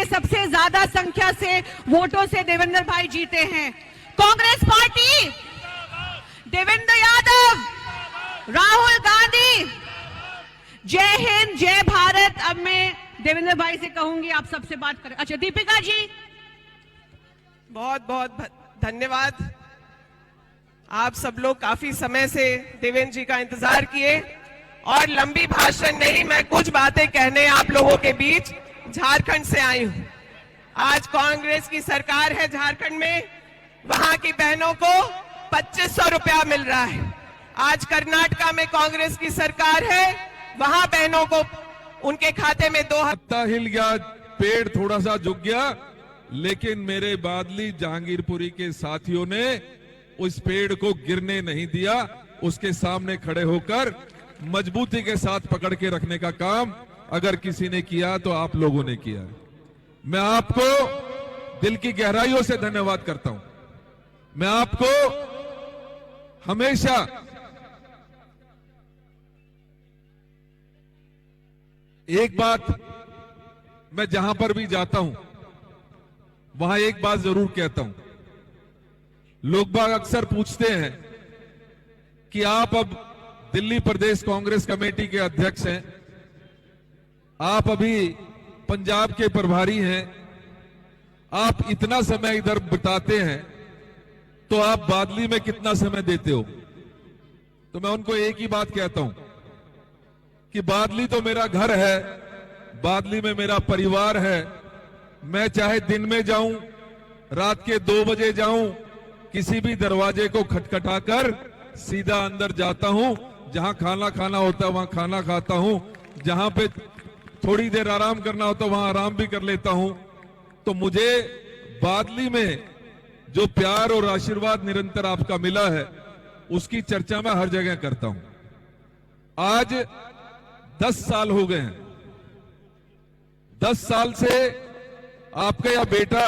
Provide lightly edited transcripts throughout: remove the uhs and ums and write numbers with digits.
से सबसे ज्यादा संख्या से वोटों से देवेंद्र भाई जीते हैं। कांग्रेस पार्टी, देवेंद्र यादव, राहुल गांधी, जय हिंद, जय भारत। अब मैं देवेंद्र भाई से कहूंगी आप सबसे बात करें। अच्छा, दीपिका जी, बहुत बहुत धन्यवाद। आप सब लोग काफी समय से देवेंद्र जी का इंतजार किए और लंबी भाषण नहीं, मैं कुछ बातें कहने आप लोगों के बीच झारखंड से आई हूं। आज कांग्रेस की सरकार है झारखंड में, वहां की बहनों को 2500 रुपया मिल रहा है। आज कर्नाटका में कांग्रेस की सरकार है, वहां बहनों को उनके खाते में 2000। पत्ता हिल गया, पेड़ थोड़ा सा झुक गया, लेकिन मेरे बादली जहांगीरपुरी के साथियों ने उस पेड़ को गिरने नहीं दिया। उसके सामने खड़े होकर मजबूती के साथ पकड़ के रखने का काम अगर किसी ने किया तो आप लोगों ने किया। मैं आपको दिल की गहराइयों से धन्यवाद करता हूं। मैं आपको हमेशा एक बात, मैं जहां पर भी जाता हूं वहां एक बात जरूर कहता हूं। लोग बाग अक्सर पूछते हैं कि आप अब दिल्ली प्रदेश कांग्रेस कमेटी के अध्यक्ष हैं, आप अभी पंजाब के प्रभारी हैं, आप इतना समय इधर बिताते हैं, तो आप बादली में कितना समय देते हो? तो मैं उनको एक ही बात कहता हूं कि बादली तो मेरा घर है, बादली में मेरा परिवार है। मैं चाहे दिन में जाऊं, रात के 2 बजे जाऊं, किसी भी दरवाजे को खटखटाकर सीधा अंदर जाता हूं। जहां खाना खाना होता है वहां खाना खाता हूं, जहां पे थोड़ी देर आराम करना होता है वहां आराम भी कर लेता हूं। तो मुझे बादली में जो प्यार और आशीर्वाद निरंतर आपका मिला है उसकी चर्चा मैं हर जगह करता हूं। आज 10 साल हो गए हैं। 10 साल से आपका यह बेटा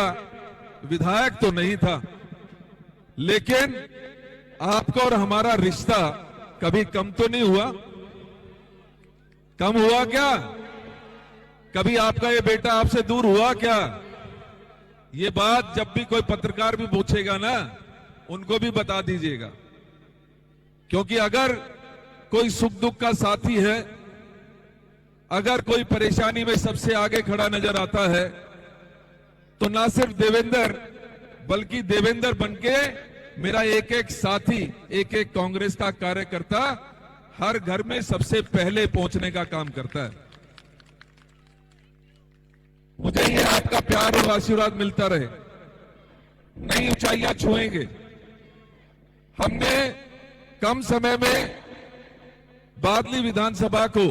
विधायक तो नहीं था, लेकिन आपका और हमारा रिश्ता कभी कम तो नहीं हुआ? कम हुआ क्या? कभी आपका ये बेटा आपसे दूर हुआ क्या? ये बात जब भी कोई पत्रकार भी पूछेगा ना, उनको भी बता दीजिएगा, क्योंकि अगर कोई सुख दुख का साथी है, अगर कोई परेशानी में सबसे आगे खड़ा नजर आता है, तो ना सिर्फ देवेंद्र बल्कि देवेंद्र बनके मेरा एक एक साथी, एक एक कांग्रेस का कार्यकर्ता हर घर में सबसे पहले पहुंचने का काम करता है। मुझे ये आपका प्यार और आशीर्वाद मिलता रहे, नई ऊंचाइयां छुएंगे। हमने कम समय में बादली विधानसभा को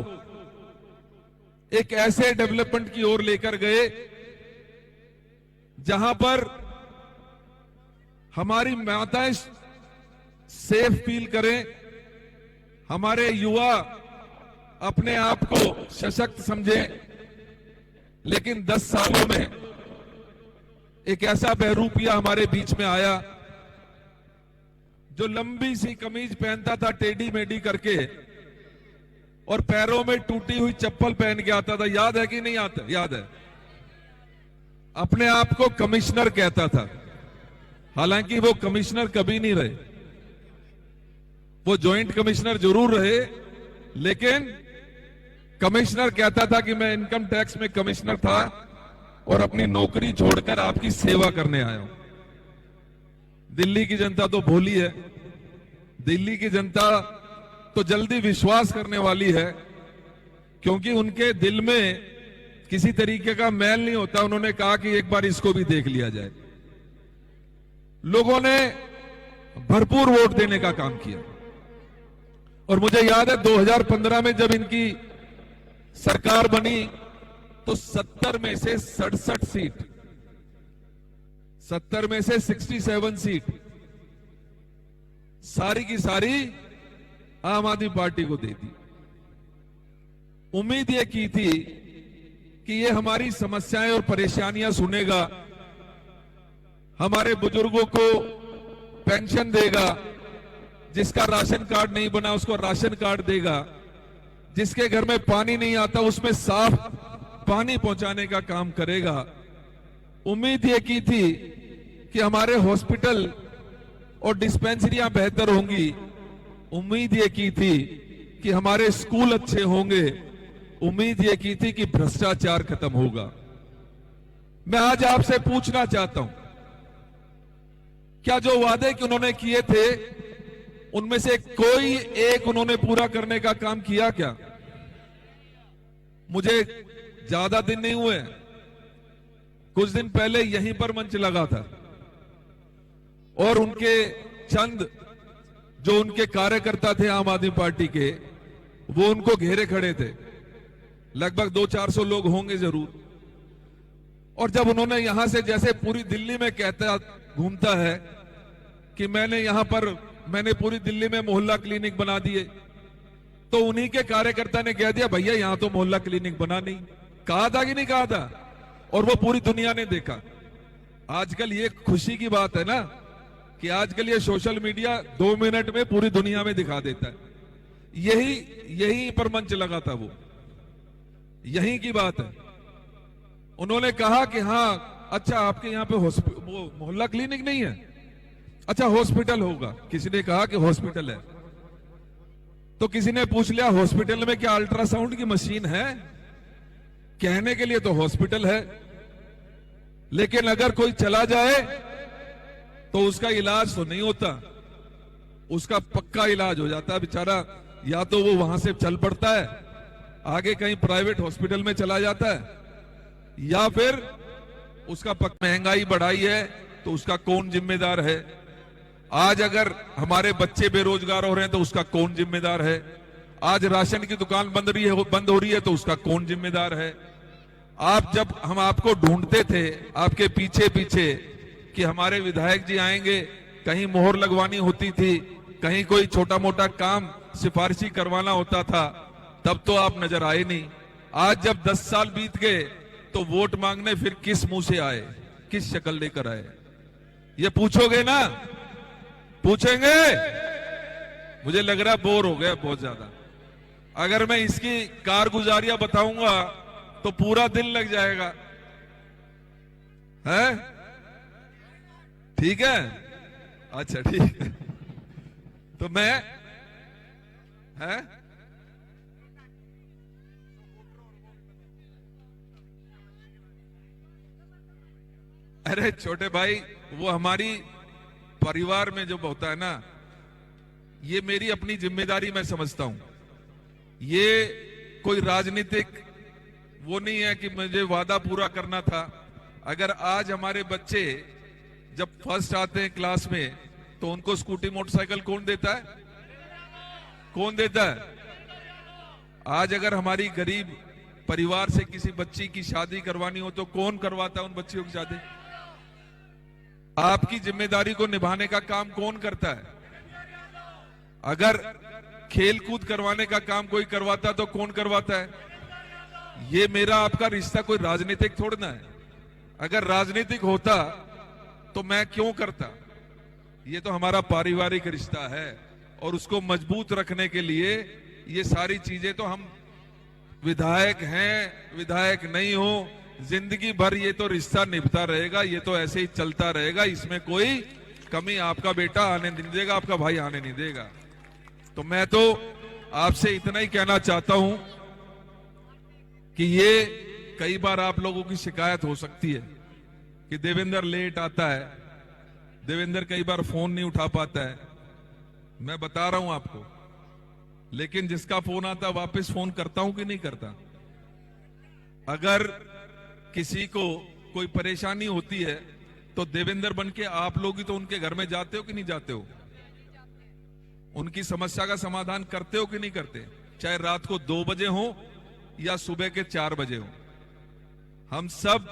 एक ऐसे डेवलपमेंट की ओर लेकर गए जहां पर हमारी माताएं सेफ फील करें, हमारे युवा अपने आप को सशक्त समझें। लेकिन 10 सालों में एक ऐसा बहरूपिया हमारे बीच में आया जो लंबी सी कमीज पहनता था टेढ़ी मेढ़ी करके और पैरों में टूटी हुई चप्पल पहन के आता था। याद है कि नहीं आता? याद है। अपने आप को कमिश्नर कहता था, हालांकि वो कमिश्नर कभी नहीं रहे। वो जॉइंट कमिश्नर जरूर रहे, लेकिन कमिश्नर कहता था कि मैं इनकम टैक्स में कमिश्नर था और अपनी नौकरी छोड़कर आपकी सेवा करने आया हूं। दिल्ली की जनता तो भोली है, दिल्ली की जनता तो जल्दी विश्वास करने वाली है, क्योंकि उनके दिल में किसी तरीके का मैल नहीं होता। उन्होंने कहा कि एक बार इसको भी देख लिया जाए। लोगों ने भरपूर वोट देने का काम किया और मुझे याद है 2015 में जब इनकी सरकार बनी तो 70 में से 67 सीट, 70 में से 67 सीट सारी की सारी आम आदमी पार्टी को दे दी। उम्मीद ये की थी कि ये हमारी समस्याएं और परेशानियां सुनेगा, हमारे बुजुर्गों को पेंशन देगा, जिसका राशन कार्ड नहीं बना उसको राशन कार्ड देगा, जिसके घर में पानी नहीं आता उसमें साफ पानी पहुंचाने का काम करेगा। उम्मीद ये की थी कि हमारे हॉस्पिटल और डिस्पेंसरियां बेहतर होंगी, उम्मीद ये की थी कि हमारे स्कूल अच्छे होंगे, उम्मीद ये की थी कि भ्रष्टाचार खत्म होगा। मैं आज आपसे पूछना चाहता हूं, क्या जो वादे कि उन्होंने किए थे उनमें से कोई एक उन्होंने पूरा करने का काम किया क्या? मुझे ज्यादा दिन नहीं हुए, कुछ दिन पहले यहीं पर मंच लगा था और उनके चंद जो उनके कार्यकर्ता थे आम आदमी पार्टी के, वो उनको घेरे खड़े थे। लगभग 200-400 लोग होंगे जरूर। और जब उन्होंने यहां से, जैसे पूरी दिल्ली में कहता घूमता है कि मैंने पूरी दिल्ली में मोहल्ला क्लिनिक बना दिए, तो उन्हीं के कार्यकर्ता ने कह दिया भैया यहां तो मोहल्ला क्लिनिक बना नहीं। कहा था कि नहीं कहा था? और वो पूरी दुनिया ने देखा। आजकल ये खुशी की बात है ना कि आजकल ये सोशल मीडिया 2 मिनट में पूरी दुनिया में दिखा देता है। यही पर मंच लगा था, वो यही की बात है। उन्होंने कहा कि हाँ अच्छा आपके यहां पे वो मोहल्ला क्लिनिक नहीं है, अच्छा हॉस्पिटल होगा। किसी ने कहा कि हॉस्पिटल है, तो किसी ने पूछ लिया हॉस्पिटल में क्या अल्ट्रासाउंड की मशीन है? कहने के लिए तो हॉस्पिटल है, लेकिन अगर कोई चला जाए तो उसका इलाज तो नहीं होता, उसका पक्का इलाज हो जाता है बेचारा। या तो वो वहां से चल पड़ता है, आगे कहीं प्राइवेट हॉस्पिटल में चला जाता है, या फिर उसका महंगाई बढ़ाई है तो उसका कौन जिम्मेदार है? आज अगर हमारे बच्चे बेरोजगार हो रहे हैं तो उसका कौन जिम्मेदार है? आज राशन की दुकान बंद हो रही है तो उसका कौन जिम्मेदार है? जब हम आपको ढूंढते थे आपके पीछे पीछे कि हमारे विधायक जी आएंगे, कहीं मोहर लगवानी होती थी, कहीं कोई छोटा मोटा काम सिफारिशी करवाना होता था, तब तो आप नजर आए नहीं। आज जब 10 साल बीत गए तो वोट मांगने फिर किस मुंह से आए, किस शक्ल लेकर आए? ये पूछोगे ना? पूछेंगे? मुझे लग रहा है बोर हो गया बहुत ज्यादा। अगर मैं इसकी कारगुजारियां बताऊंगा तो पूरा दिन लग जाएगा, है? ठीक है, अच्छा ठीक है। तो मैं है अरे छोटे भाई, वो हमारी परिवार में जो होता है ना, ये मेरी अपनी जिम्मेदारी मैं समझता हूं। ये कोई राजनीतिक वो नहीं है कि मुझे वादा पूरा करना था। अगर आज हमारे बच्चे जब फर्स्ट आते हैं क्लास में तो उनको स्कूटी मोटरसाइकिल कौन देता है? कौन देता है? आज अगर हमारी गरीब परिवार से किसी बच्ची की शादी करवानी हो तो कौन करवाता है उन बच्चियों की शादी? आपकी जिम्मेदारी को निभाने का काम कौन करता है? अगर खेल कूद करवाने का काम कोई करवाता तो कौन करवाता है? ये मेरा आपका रिश्ता कोई राजनीतिक थोड़ा ना है। अगर राजनीतिक होता तो मैं क्यों करता? ये तो हमारा पारिवारिक रिश्ता है और उसको मजबूत रखने के लिए ये सारी चीजें तो हम विधायक हैं, विधायक नहीं हो, जिंदगी भर ये तो रिश्ता निभता रहेगा, ये तो ऐसे ही चलता रहेगा। इसमें कोई कमी आपका बेटा आने नहीं देगा, आपका भाई आने नहीं देगा। तो मैं तो आपसे इतना ही कहना चाहता हूं कि ये कई बार आप लोगों की शिकायत हो सकती है कि देवेंद्र लेट आता है, देवेंद्र कई बार फोन नहीं उठा पाता है। मैं बता रहा हूं आपको, लेकिन जिसका फोन आता वापस फोन करता हूं कि नहीं करता? अगर किसी को कोई परेशानी होती है तो देवेंद्र बन के आप लोग ही तो उनके घर में जाते हो कि नहीं जाते हो? उनकी समस्या का समाधान करते हो कि नहीं करते? चाहे रात को 2 बजे हो या सुबह के 4 बजे हो, हम सब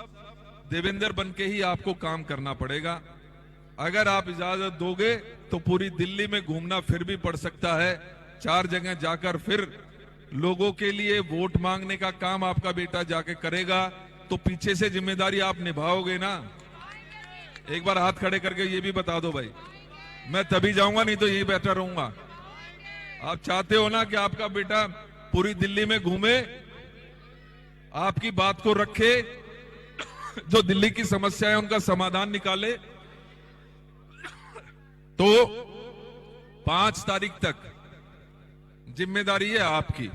देवेंद्र बन के ही आपको काम करना पड़ेगा। अगर आप इजाजत दोगे तो पूरी दिल्ली में घूमना फिर भी पड़ सकता है, 4 जगह जाकर फिर लोगों के लिए वोट मांगने का काम आपका बेटा जाके करेगा। तो पीछे से जिम्मेदारी आप निभाओगे ना? एक बार हाथ खड़े करके ये भी बता दो भाई, मैं तभी जाऊंगा, नहीं तो यही बैठा रहूंगा। आप चाहते हो ना कि आपका बेटा पूरी दिल्ली में घूमे, आपकी बात को रखे, जो दिल्ली की समस्या है उनका समाधान निकाले। तो 5 तारीख तक जिम्मेदारी है आपकी,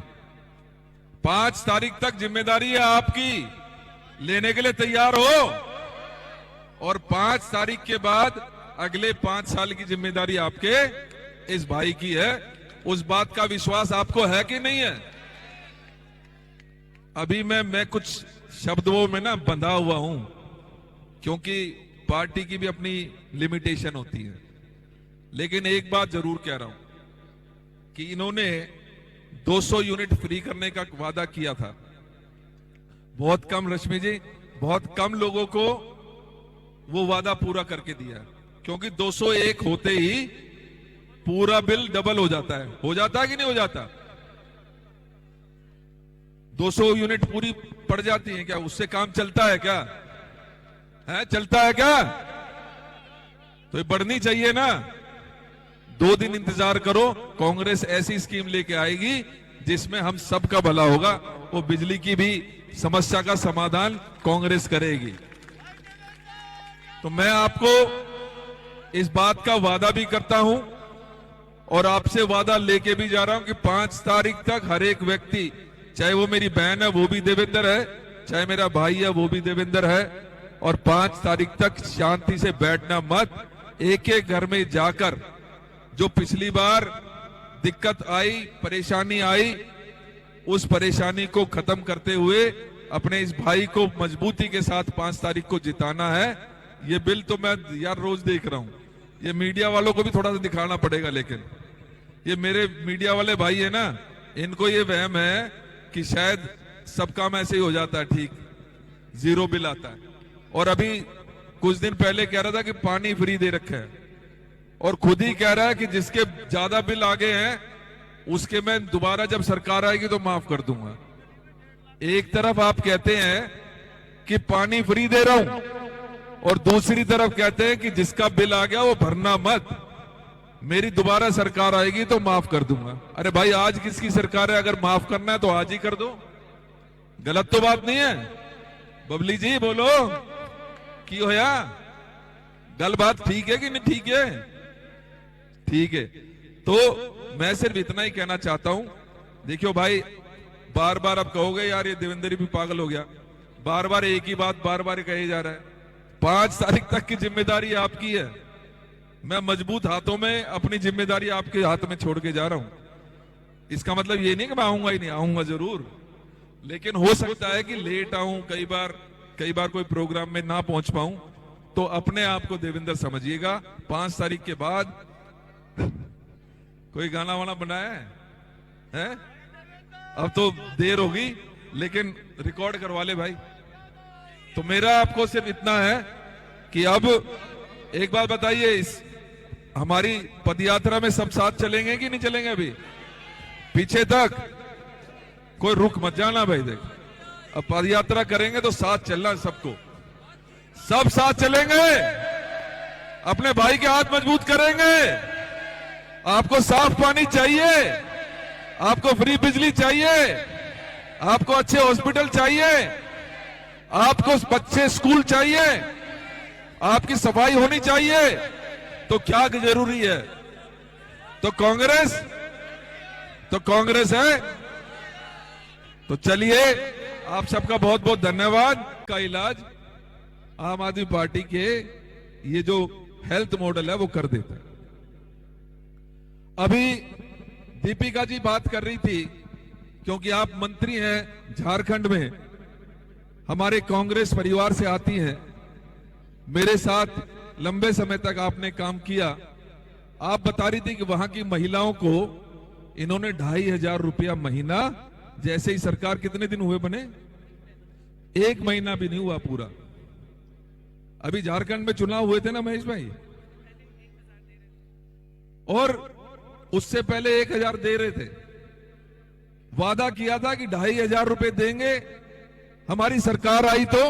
5 तारीख तक जिम्मेदारी है आपकी, लेने के लिए तैयार हो। और 5 तारीख के बाद अगले 5 साल की जिम्मेदारी आपके इस भाई की है। उस बात का विश्वास आपको है कि नहीं है? अभी मैं कुछ शब्दों में ना बंधा हुआ हूं, क्योंकि पार्टी की भी अपनी लिमिटेशन होती है। लेकिन एक बात जरूर कह रहा हूं कि इन्होंने 200 यूनिट फ्री करने का वादा किया था। बहुत कम, रश्मि जी, बहुत कम लोगों को वो वादा पूरा करके दिया, क्योंकि 201 होते ही पूरा बिल डबल हो जाता है। हो जाता है कि नहीं हो जाता? 200 यूनिट पूरी पड़ जाती है क्या? उससे काम चलता है क्या? है, चलता है क्या? तो ये बढ़नी चाहिए ना। 2 दिन इंतजार करो, कांग्रेस ऐसी स्कीम लेके आएगी जिसमें हम सबका भला होगा। वो बिजली की भी समस्या का समाधान कांग्रेस करेगी। तो मैं आपको इस बात का वादा भी करता हूं और आपसे वादा लेके भी जा रहा हूं कि 5 तारीख तक हर एक व्यक्ति, चाहे वो मेरी बहन है वो भी देवेंद्र है, चाहे मेरा भाई है वो भी देवेंद्र है, और 5 तारीख तक शांति से बैठना मत। एक एक घर में जाकर जो पिछली बार दिक्कत आई, परेशानी आई, उस परेशानी को खत्म करते हुए अपने इस भाई को मजबूती के साथ 5 तारीख को जिताना है। ये बिल तो मैं यार रोज देख रहा हूं, ये मीडिया वालों को भी थोड़ा सा दिखाना पड़ेगा। लेकिन ये मेरे मीडिया वाले भाई है ना, इनको ये वहम है कि शायद सब काम ऐसे ही हो जाता है, ठीक, 0 बिल आता है। और अभी कुछ दिन पहले कह रहा था कि पानी फ्री दे रखा है, और खुद ही कह रहा है कि जिसके ज्यादा बिल आ गए हैं उसके मैं दोबारा जब सरकार आएगी तो माफ कर दूंगा। एक तरफ आप कहते हैं कि पानी फ्री दे रहा हूं, और दूसरी तरफ कहते हैं कि जिसका बिल आ गया वो भरना मत, मेरी दोबारा सरकार आएगी तो माफ कर दूंगा। अरे भाई, आज किसकी सरकार है? अगर माफ करना है तो आज ही कर दो। गलत तो बात नहीं है। बबली जी बोलो, की होया? गल बात ठीक है कि नहीं ठीक है? ठीक है। तो मैं सिर्फ इतना ही कहना चाहता हूं, देखियो भाई, बार बार अब कहोगे यार ये देवेंद्र भी पागल हो गया, बार बार एक ही बात बार बार कही जा रहा है। 5 तारीख तक की जिम्मेदारी आपकी है। मैं मजबूत हाथों में अपनी जिम्मेदारी आपके हाथ में छोड़ के जा रहा हूं। इसका मतलब ये नहीं कि मैं आऊंगा ही नहीं, आऊंगा जरूर, लेकिन हो सकता है कि लेट आऊं, कई बार कोई प्रोग्राम में ना पहुंच पाऊं, तो अपने आप को देवेंद्र समझिएगा। 5 तारीख के बाद कोई गाना वाना बनाया है? अब तो देर होगी, लेकिन रिकॉर्ड करवा ले भाई। तो मेरा आपको सिर्फ इतना है कि अब एक बात बताइए, इस हमारी पदयात्रा में सब साथ चलेंगे कि नहीं चलेंगे? अभी पीछे तक कोई रुक मत जाना भाई। देख, अब पदयात्रा करेंगे तो साथ चलना, सबको, सब साथ चलेंगे, अपने भाई के हाथ मजबूत करेंगे। आपको साफ पानी चाहिए, आपको फ्री बिजली चाहिए, आपको अच्छे हॉस्पिटल चाहिए, आपको अच्छे स्कूल चाहिए, आपकी सफाई होनी चाहिए, तो क्या जरूरी है? तो कांग्रेस है। तो चलिए, आप सबका बहुत बहुत धन्यवाद। का इलाज आम आदमी पार्टी के ये जो हेल्थ मॉडल है वो कर देता है। अभी दीपिका जी बात कर रही थी, क्योंकि आप मंत्री हैं झारखंड में, हमारे कांग्रेस परिवार से आती हैं, मेरे साथ लंबे समय तक आपने काम किया। आप बता रही थी कि वहां की महिलाओं को इन्होंने 2500 रुपया महीना, जैसे ही सरकार, कितने दिन हुए बने? 1 महीना भी नहीं हुआ पूरा। अभी झारखंड में चुनाव हुए थे ना महेश भाई, और उससे पहले 1000 दे रहे थे। वादा किया था कि 2500 रुपए देंगे, हमारी सरकार आई तो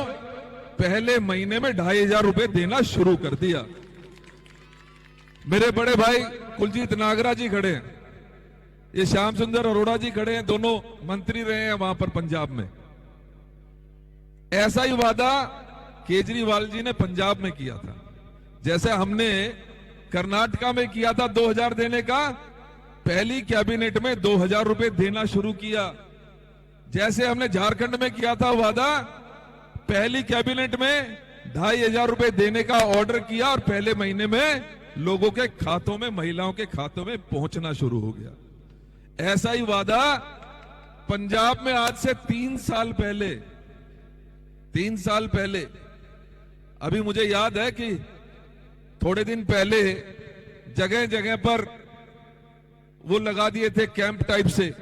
पहले महीने में 2500 रुपए देना शुरू कर दिया। मेरे बड़े भाई कुलजीत नागरा जी खड़े हैं, ये श्याम सुंदर अरोड़ा जी खड़े हैं, दोनों मंत्री रहे हैं वहां पर पंजाब में। ऐसा ही वादा केजरीवाल जी ने पंजाब में किया था, जैसे हमने कर्नाटका में किया था 2000 देने का, पहली कैबिनेट में 2000 रुपए देना शुरू किया। जैसे हमने झारखंड में किया था वादा, पहली कैबिनेट में 2500 रुपए देने का ऑर्डर किया और पहले महीने में लोगों के खातों में, महिलाओं के खातों में पहुंचना शुरू हो गया। ऐसा ही वादा पंजाब में आज से 3 साल पहले, अभी मुझे याद है कि थोड़े दिन पहले जगह जगह पर वो लगा दिए थे कैंप टाइप से,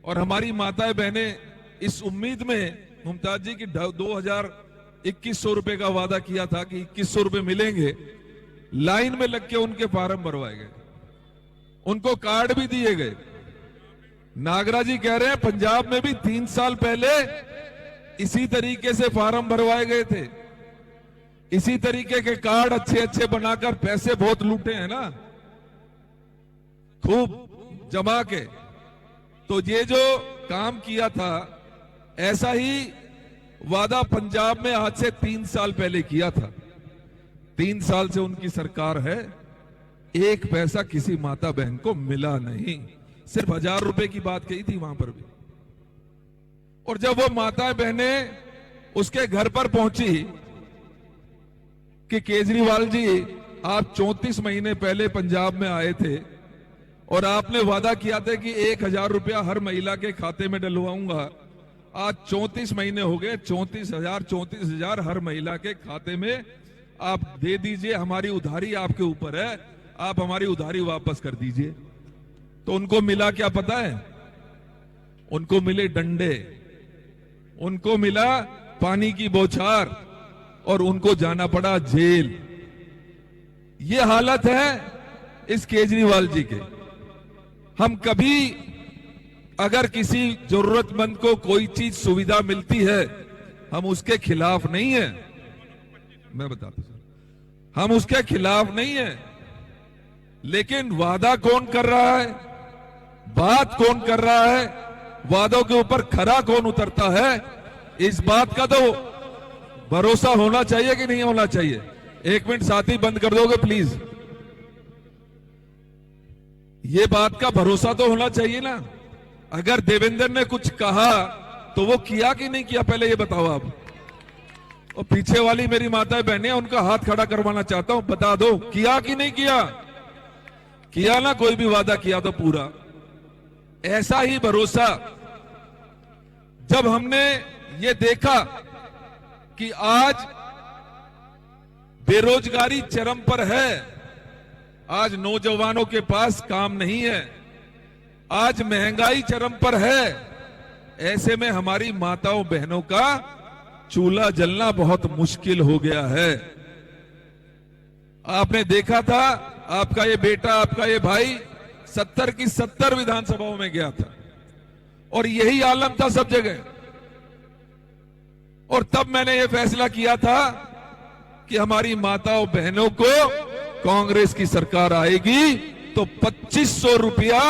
और हमारी माताएं बहनें इस उम्मीद में, मुमताज जी की 2100 रुपए का वादा किया था कि 2100 रुपए मिलेंगे, लाइन में लग के उनके फार्म भरवाए गए, उनको कार्ड भी दिए गए। नागरा जी कह रहे हैं पंजाब में भी 3 साल पहले इसी तरीके से फार्म भरवाए गए थे, इसी तरीके के कार्ड अच्छे अच्छे बनाकर पैसे बहुत लूटे हैं ना, खूब जमा के। तो ये जो काम किया था, ऐसा ही वादा पंजाब में आज से 3 साल पहले किया था। 3 साल से उनकी सरकार है, 1 पैसा किसी माता बहन को मिला नहीं, सिर्फ 1000 रुपए की बात कही थी वहां पर भी। और जब वो माताएं बहनें उसके घर पर पहुंची कि केजरीवाल जी आप 34 महीने पहले पंजाब में आए थे और आपने वादा किया था कि 1000 रुपया हर महिला के खाते में डलवाऊंगा, आज 34 महीने हो गए, 34,000 हर महिला के खाते में आप दे दीजिए, हमारी उधारी आपके ऊपर है, आप हमारी उधारी वापस कर दीजिए। तो उनको मिला क्या पता है? उनको मिले डंडे, उनको मिला पानी की बौछार और उनको जाना पड़ा जेल। ये हालत है इस केजरीवाल जी के। हम कभी अगर किसी जरूरतमंद को कोई चीज सुविधा मिलती है, हम उसके खिलाफ नहीं है, मैं बताता हूं, हम उसके खिलाफ नहीं है, लेकिन वादा कौन कर रहा है, बात कौन कर रहा है, वादों के ऊपर खरा कौन उतरता है, इस बात का तो भरोसा होना चाहिए कि नहीं होना चाहिए। 1 मिनट साथी बंद कर दोगे प्लीज? ये बात का भरोसा तो होना चाहिए ना। अगर देवेंद्र ने कुछ कहा तो वो किया कि नहीं किया, पहले ये बताओ आप। और पीछे वाली मेरी माताएं बहनें, उनका हाथ खड़ा करवाना चाहता हूं, बता दो किया कि नहीं किया? किया ना, कोई भी वादा किया तो पूरा। ऐसा ही भरोसा जब हमने ये देखा कि आज बेरोजगारी चरम पर है, आज नौजवानों के पास काम नहीं है, आज महंगाई चरम पर है, ऐसे में हमारी माताओं बहनों का चूल्हा जलना बहुत मुश्किल हो गया है। आपने देखा था, आपका ये बेटा, आपका ये भाई 70 की 70 विधानसभाओं में गया था और यही आलम था सब जगह। और तब मैंने ये फैसला किया था कि हमारी माताओं बहनों को कांग्रेस की सरकार आएगी तो 2500 रुपया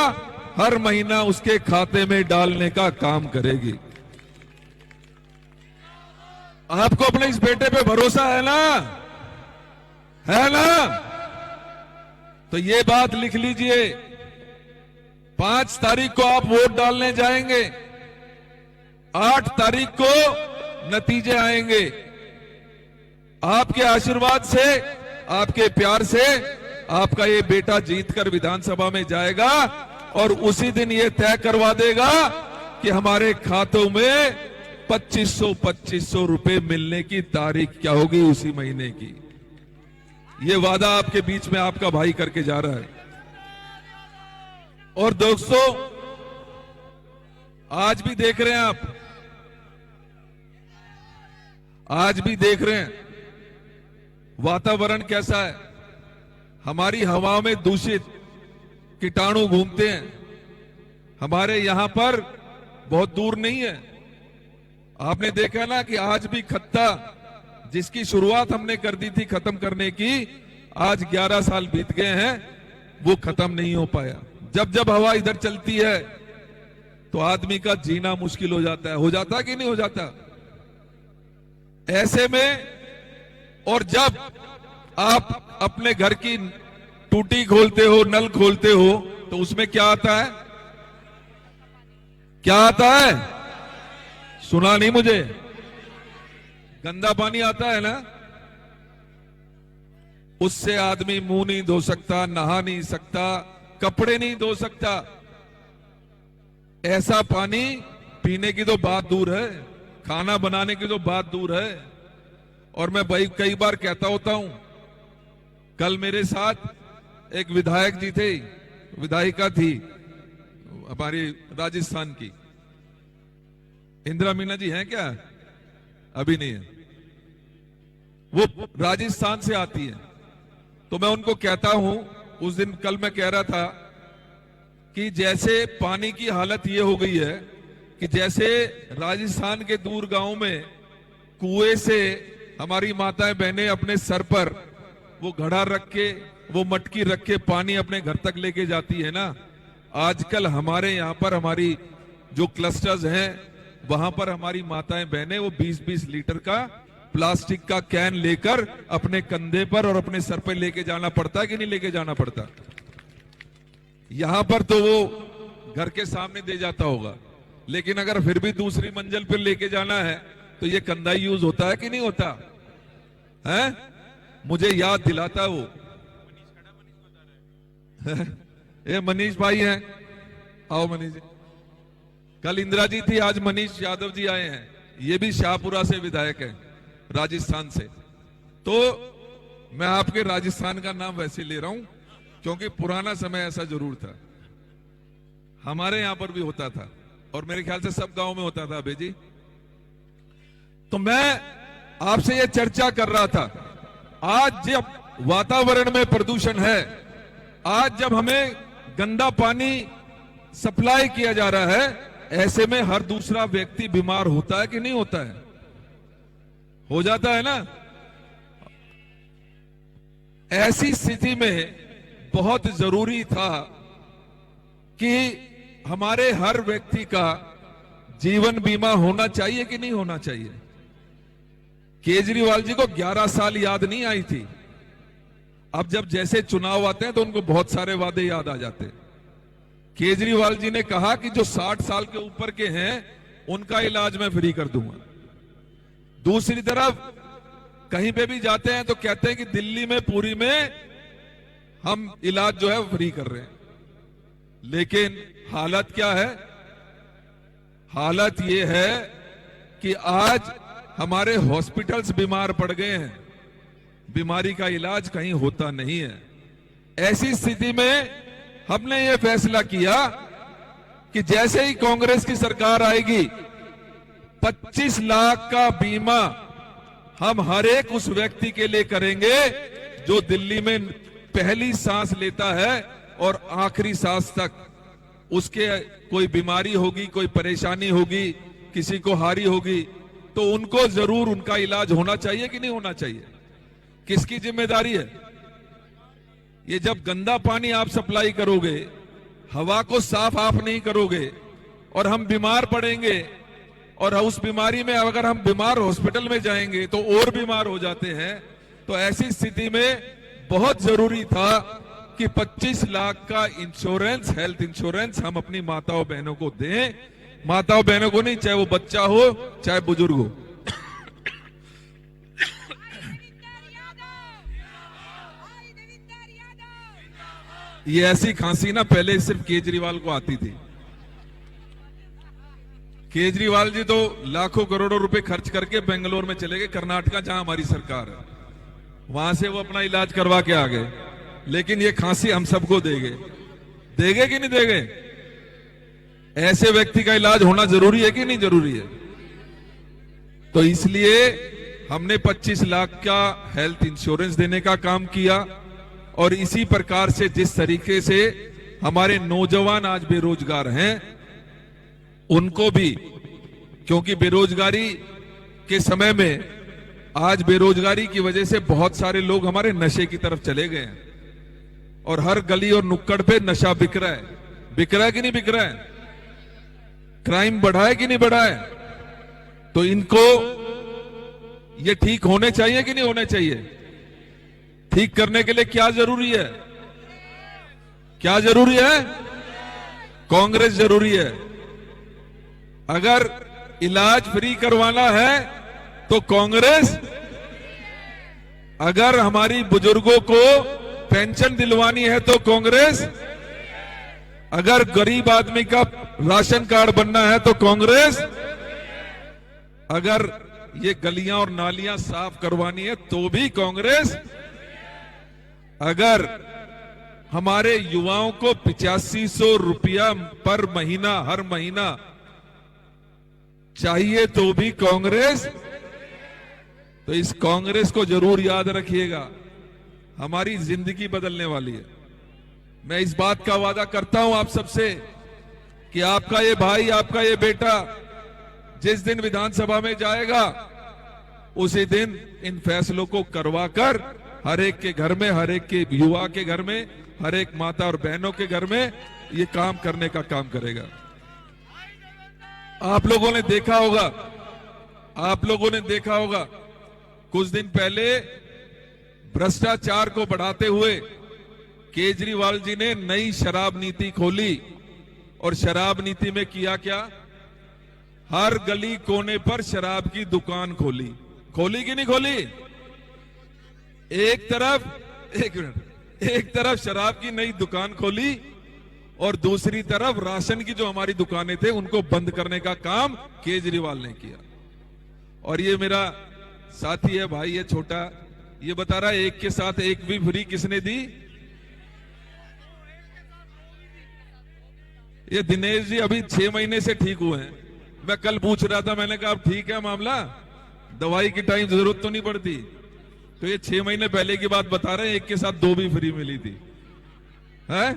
हर महीना उसके खाते में डालने का काम करेगी। आपको अपने इस बेटे पे भरोसा है ना? है ना? तो ये बात लिख लीजिए, 5 तारीख को आप वोट डालने जाएंगे, 8 तारीख को नतीजे आएंगे। आपके आशीर्वाद से, आपके प्यार से आपका ये बेटा जीतकर विधानसभा में जाएगा और उसी दिन ये तय करवा देगा कि हमारे खातों में 2500 रुपए मिलने की तारीख क्या होगी उसी महीने की। ये वादा आपके बीच में आपका भाई करके जा रहा है। और दोस्तों, आज भी देख रहे हैं आप, आज भी देख रहे हैं वातावरण कैसा है। हमारी हवा में दूषित कीटाणु घूमते हैं। हमारे यहां पर बहुत दूर नहीं है, आपने देखा ना कि आज भी खत्ता, जिसकी शुरुआत हमने कर दी थी खत्म करने की, आज 11 साल बीत गए हैं, वो खत्म नहीं हो पाया। जब जब हवा इधर चलती है तो आदमी का जीना मुश्किल हो जाता है कि नहीं हो जाता? ऐसे में और जब आप अपने घर की टूटी खोलते हो, नल खोलते हो, तो उसमें क्या आता है? क्या आता है? सुना नहीं मुझे? गंदा पानी आता है ना। उससे आदमी मुंह नहीं धो सकता, नहा नहीं सकता, कपड़े नहीं धो सकता। ऐसा पानी पीने की तो बात दूर है, खाना बनाने की तो बात दूर है। और मैं भाई कई बार कहता होता हूं, कल मेरे साथ एक विधायक जी थे, विधायिका थी हमारी राजस्थान की, इंदिरा मीना जी हैं क्या? अभी नहीं है, वो राजस्थान से आती है। तो मैं उनको कहता हूं, उस दिन कल मैं कह रहा था कि जैसे पानी की हालत ये हो गई है कि जैसे राजस्थान के दूर गांव में कुएं से हमारी माताएं बहनें अपने सर पर वो घड़ा रख के, वो मटकी रख के पानी अपने घर तक लेके जाती है ना, आजकल हमारे यहाँ पर हमारी जो क्लस्टर्स हैं वहां पर हमारी माताएं बहनें वो 20-20 लीटर का प्लास्टिक का कैन लेकर अपने कंधे पर और अपने सर पर लेके जाना पड़ता है कि नहीं लेके जाना पड़ता? यहां पर तो वो घर के सामने दे जाता होगा, लेकिन अगर फिर भी दूसरी मंजिल पर लेके जाना है तो ये कंधा यूज होता है कि नहीं होता है? मुझे याद दिलाता वो ये मनीष भाई हैं, आओ मनीष जी। कल इंदिरा जी थी, आज मनीष यादव जी आए हैं, ये भी शाहपुरा से विधायक है, राजस्थान से। तो मैं आपके राजस्थान का नाम वैसे ले रहा हूं क्योंकि पुराना समय ऐसा जरूर था, हमारे यहां पर भी होता था और मेरे ख्याल से सब गांव में होता था अबे जी। तो मैं आपसे ये चर्चा कर रहा था, आज जब वातावरण में प्रदूषण है, आज जब हमें गंदा पानी सप्लाई किया जा रहा है, ऐसे में हर दूसरा व्यक्ति बीमार होता है कि नहीं होता है? हो जाता है ना। ऐसी स्थिति में बहुत जरूरी था कि हमारे हर व्यक्ति का जीवन बीमा होना चाहिए कि नहीं होना चाहिए। केजरीवाल जी को 11 साल याद नहीं आई थी, अब जब जैसे चुनाव आते हैं तो उनको बहुत सारे वादे याद आ जाते हैं। केजरीवाल जी ने कहा कि जो 60 साल के ऊपर के हैं उनका इलाज मैं फ्री कर दूंगा। दूसरी तरफ कहीं पे भी जाते हैं तो कहते हैं कि दिल्ली में, पुरी में हम इलाज जो है वो फ्री कर रहे हैं। लेकिन हालत क्या है? हालत ये है कि आज हमारे हॉस्पिटल्स बीमार पड़ गए हैं, बीमारी का इलाज कहीं होता नहीं है। ऐसी स्थिति में हमने ये फैसला किया कि जैसे ही कांग्रेस की सरकार आएगी 25 लाख का बीमा हम हर एक उस व्यक्ति के लिए करेंगे जो दिल्ली में पहली सांस लेता है और आखिरी सांस तक उसके कोई बीमारी होगी, कोई परेशानी होगी, किसी को हारी होगी, तो उनको जरूर उनका इलाज होना चाहिए कि नहीं होना चाहिए। किसकी जिम्मेदारी है ये? जब गंदा पानी आप सप्लाई करोगे, हवा को साफ आप नहीं करोगे और हम बीमार पड़ेंगे, और उस बीमारी में अगर हम बीमार हॉस्पिटल में जाएंगे तो और बीमार हो जाते हैं। तो ऐसी स्थिति में बहुत जरूरी था कि 25 लाख का इंश्योरेंस, हेल्थ इंश्योरेंस हम अपनी माताओं बहनों को दें। माताओं बहनों को नहीं, चाहे वो बच्चा हो चाहे बुजुर्ग हो। ये ऐसी खांसी ना पहले सिर्फ केजरीवाल को आती थी। केजरीवाल जी तो लाखों करोड़ों रुपए खर्च करके बेंगलोर में चले गए, कर्नाटका जहां हमारी सरकार है, वहां से वो अपना इलाज करवा के आ गए। लेकिन ये खांसी हम सबको देंगे कि नहीं देंगे? ऐसे व्यक्ति का इलाज होना जरूरी है कि नहीं जरूरी है? तो इसलिए हमने 25 लाख का हेल्थ इंश्योरेंस देने का काम किया। और इसी प्रकार से जिस तरीके से हमारे नौजवान आज बेरोजगार हैं, उनको भी, क्योंकि बेरोजगारी के समय में आज बेरोजगारी की वजह से बहुत सारे लोग हमारे नशे की तरफ चले गए हैं और हर गली और नुक्कड़ पे नशा बिक रहा है। बिक रहा है कि नहीं बिक रहा है? क्राइम बढ़ा है कि नहीं बढ़ा है? तो इनको ये ठीक होने चाहिए कि नहीं होने चाहिए? ठीक करने के लिए क्या जरूरी है? क्या जरूरी है? कांग्रेस जरूरी है। अगर इलाज फ्री करवाना है तो कांग्रेस, अगर हमारी बुजुर्गों को पेंशन दिलवानी है तो कांग्रेस, अगर गरीब आदमी का राशन कार्ड बनना है तो कांग्रेस, अगर ये गलियां और नालियां साफ करवानी है तो भी कांग्रेस, अगर हमारे युवाओं को 8500 रुपया पर महीना हर महीना चाहिए तो भी कांग्रेस। तो इस कांग्रेस को जरूर याद रखिएगा, हमारी जिंदगी बदलने वाली है। मैं इस बात का वादा करता हूं आप सबसे कि आपका ये भाई, आपका ये बेटा जिस दिन विधानसभा में जाएगा उसी दिन इन फैसलों को करवाकर हर एक के घर में, हर एक के युवा के घर में, हर एक माता और बहनों के घर में ये काम करने का काम करेगा। आप लोगों ने देखा होगा, कुछ दिन पहले भ्रष्टाचार को बढ़ाते हुए केजरीवाल जी ने नई शराब नीति खोली। और शराब नीति में किया क्या? हर गली कोने पर शराब की दुकान खोली। खोली कि नहीं खोली? एक तरफ शराब की नई दुकान खोली और दूसरी तरफ राशन की जो हमारी दुकानें थे उनको बंद करने का काम केजरीवाल ने किया। और ये मेरा साथी है, भाई है छोटा, ये बता रहा है एक के साथ एक भी फ्री किसने दी? ये दिनेश जी अभी 6 महीने से ठीक हुए हैं। मैं कल पूछ रहा था, मैंने कहा अब ठीक है मामला, दवाई की टाइम जरूरत तो नहीं पड़ती। तो ये 6 महीने पहले की बात बता रहे हैं, एक के साथ 2 भी फ्री मिली थी। है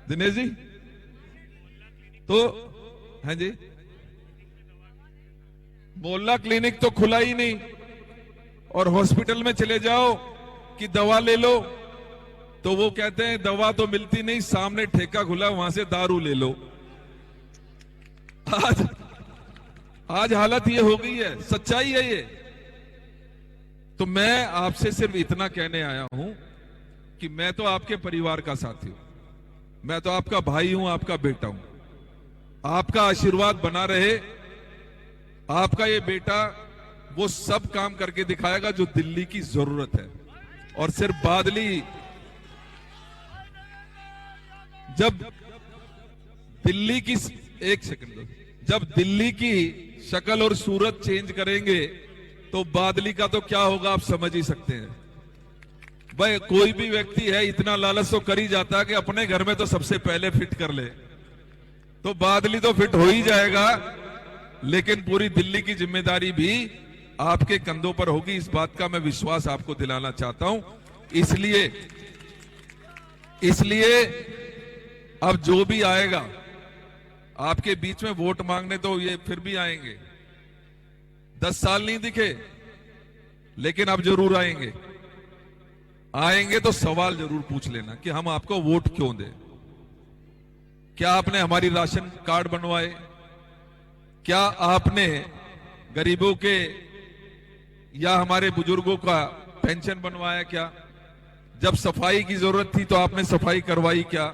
दिनेश जी? तो है जी, मोहल्ला क्लिनिक तो खुला ही नहीं। और हॉस्पिटल में चले जाओ कि दवा ले लो तो वो कहते हैं दवा तो मिलती नहीं, सामने ठेका खुला वहां से दारू ले लो। आज हालत ये हो गई है, सच्चाई है ये। तो मैं आपसे सिर्फ इतना कहने आया हूं कि मैं तो आपके परिवार का साथी हूं, मैं तो आपका भाई हूं, आपका बेटा हूं। आपका आशीर्वाद बना रहे। आपका ये बेटा वो सब काम करके दिखाएगा जो दिल्ली की जरूरत है। और सिर्फ बादली, जब दिल्ली की, एक सेकंड, जब दिल्ली की शक्ल और सूरत चेंज करेंगे तो बादली का तो क्या होगा आप समझ ही सकते हैं। भाई कोई भी व्यक्ति है इतना लालच तो कर ही जाता है कि अपने घर में तो सबसे पहले फिट कर ले, तो बादली तो फिट हो ही जाएगा। लेकिन पूरी दिल्ली की जिम्मेदारी भी आपके कंधों पर होगी, इस बात का मैं विश्वास आपको दिलाना चाहता हूं। इसलिए अब जो भी आएगा आपके बीच में वोट मांगने, तो ये फिर भी आएंगे। 10 साल नहीं दिखे लेकिन अब जरूर आएंगे तो सवाल जरूर पूछ लेना कि हम आपको वोट क्यों दें। क्या आपने हमारी राशन कार्ड बनवाए? क्या आपने गरीबों के या हमारे बुजुर्गों का पेंशन बनवाया? क्या जब सफाई की जरूरत थी तो आपने सफाई करवाई? क्या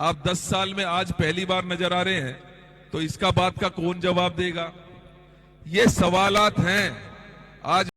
आप 10 साल में आज पहली बार नजर आ रहे हैं तो इसका बात का कौन जवाब देगा? ये सवालात हैं। आज